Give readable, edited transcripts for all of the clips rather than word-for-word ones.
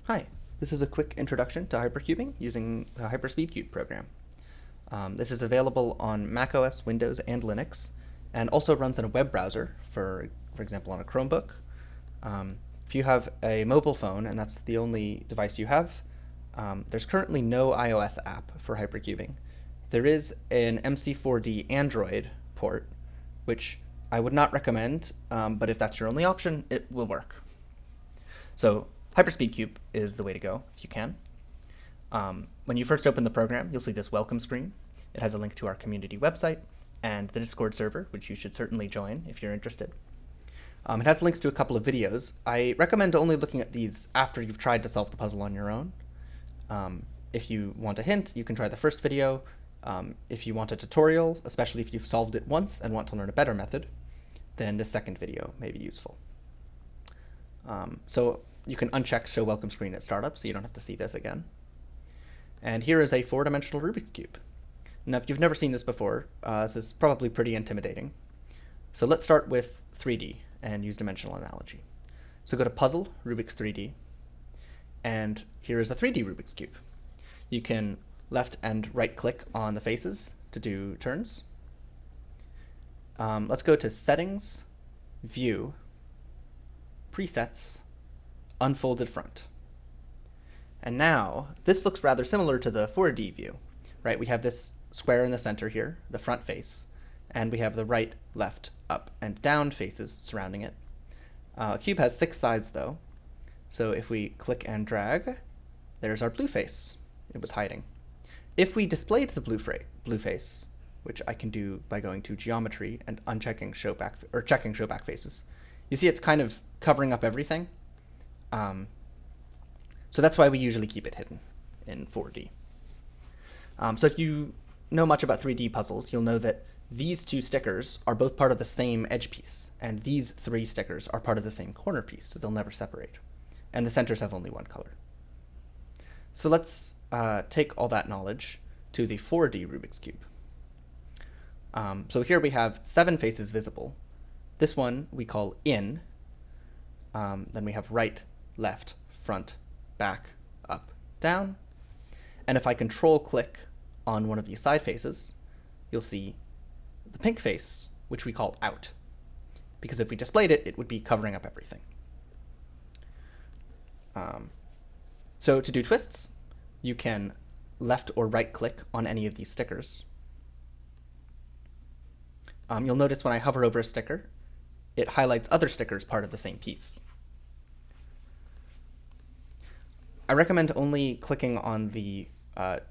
Hi, this is a quick introduction to hypercubing using the Hyperspeedcube program. This is available on macOS, Windows, and Linux, and also runs in a web browser, for example, on a Chromebook. If you have a mobile phone and that's the only device you have, there's currently no iOS app for hypercubing. There is an MC4D Android port, which I would not recommend, but if that's your only option, it will work. So Hyperspeedcube is the way to go if you can. When you first open the program, you'll see this welcome screen. It has a link to our community website and the Discord server, which you should certainly join if you're interested. It has links to a couple of videos. I recommend only looking at these after you've tried to solve the puzzle on your own. If you want a hint, you can try the first video. If you want a tutorial, especially if you've solved it once and want to learn a better method, then the second video may be useful. So you can uncheck Show Welcome Screen at startup, so you don't have to see this again. And here is a 4-dimensional Rubik's Cube. Now, if you've never seen this before, this is probably pretty intimidating. So let's start with 3D and use dimensional analogy. So go to Puzzle, Rubik's 3D, and here is a 3D Rubik's Cube. You can left and right click on the faces to do turns. Let's go to Settings, View, Presets, Unfolded Front. And now, this looks rather similar to the 4D view, right? We have this square in the center here, the front face, and we have the right, left, up, and down faces surrounding it. A cube has 6 sides, though, so if we click and drag, there's our blue face. It was hiding. If we displayed the blue face, which I can do by going to Geometry and unchecking checking Show Back Faces, you see it's kind of covering up everything. So that's why we usually keep it hidden in 4D. So if you know much about 3D puzzles, you'll know that these 2 stickers are both part of the same edge piece, and these 3 stickers are part of the same corner piece, so they'll never separate. And the centers have only one color. So let's take all that knowledge to the 4D Rubik's Cube. So here we have 7 faces visible. This one we call in. Then we have right, left, front, back, up, down. And if I control click on one of these side faces, you'll see the pink face, which we call out. Because if we displayed it, it would be covering up everything. So to do twists, you can left or right click on any of these stickers. You'll notice when I hover over a sticker, it highlights other stickers part of the same piece. I recommend only clicking on the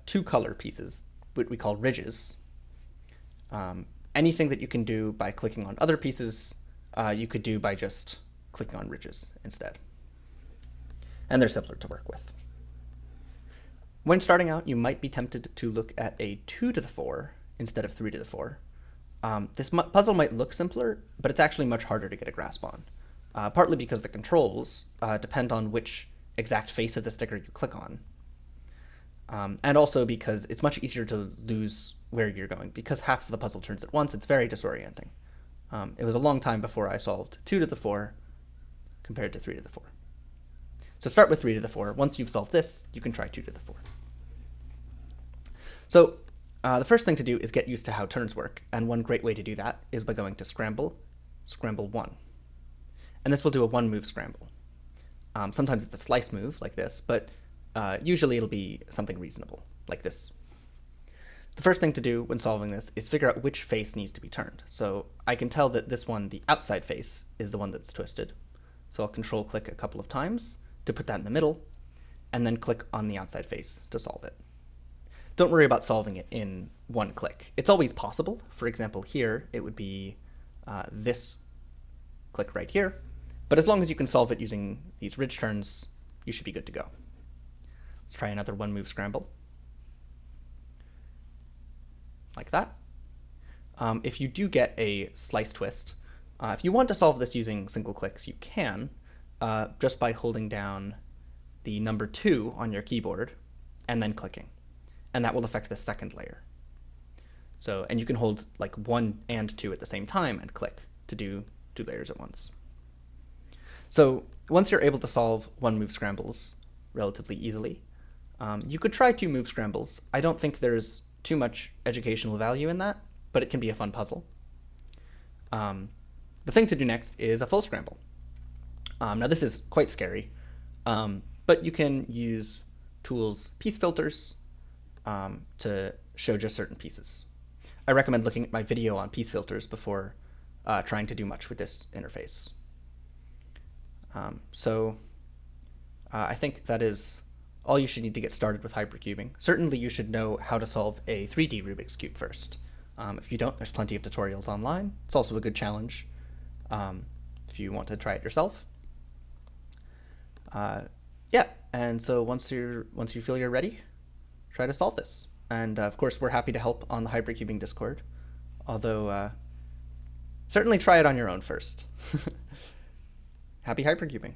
2 color pieces, what we call ridges. Anything that you can do by clicking on other pieces, you could do by just clicking on ridges instead. And they're simpler to work with. When starting out, you might be tempted to look at a 2 to the 4 instead of 3 to the 4. This puzzle might look simpler, but it's actually much harder to get a grasp on, partly because the controls depend on which exact face of the sticker you click on, and also because it's much easier to lose where you're going. Because half of the puzzle turns at once, it's very disorienting. It was a long time before I solved 2 to the 4 compared to 3 to the 4. So start with 3 to the 4. Once you've solved this, you can try 2 to the 4. So the first thing to do is get used to how turns work, and one great way to do that is by going to Scramble, Scramble 1. And this will do a 1-move scramble. Sometimes it's a slice move, like this, but usually it'll be something reasonable, like this. The first thing to do when solving this is figure out which face needs to be turned. So I can tell that this one, the outside face, is the one that's twisted. So I'll control click a couple of times to put that in the middle, and then click on the outside face to solve it. Don't worry about solving it in 1 click. It's always possible. For example, here, it would be this click right here. But as long as you can solve it using these ridge turns, you should be good to go. Let's try another 1-move scramble. Like that. If you do get a slice twist, if you want to solve this using single clicks, you can, just by holding down the number 2 on your keyboard and then clicking. And that will affect the second layer. So, and you can hold like 1 and 2 at the same time and click to do 2 layers at once. So once you're able to solve 1-move scrambles, relatively easily. You could try 2-move scrambles. I don't think there's too much educational value in that, but it can be a fun puzzle. The thing to do next is a full scramble. Now this is quite scary, but you can use tools, piece filters, to show just certain pieces. I recommend looking at my video on piece filters before trying to do much with this interface. I think that is all you should need to get started with hypercubing. Certainly you should know how to solve a 3D Rubik's Cube first. If you don't, there's plenty of tutorials online. It's also a good challenge if you want to try it yourself. Yeah, and so once you feel you're ready, try to solve this. And of course, we're happy to help on the Hypercubing Discord, although certainly try it on your own first. Happy hypercubing.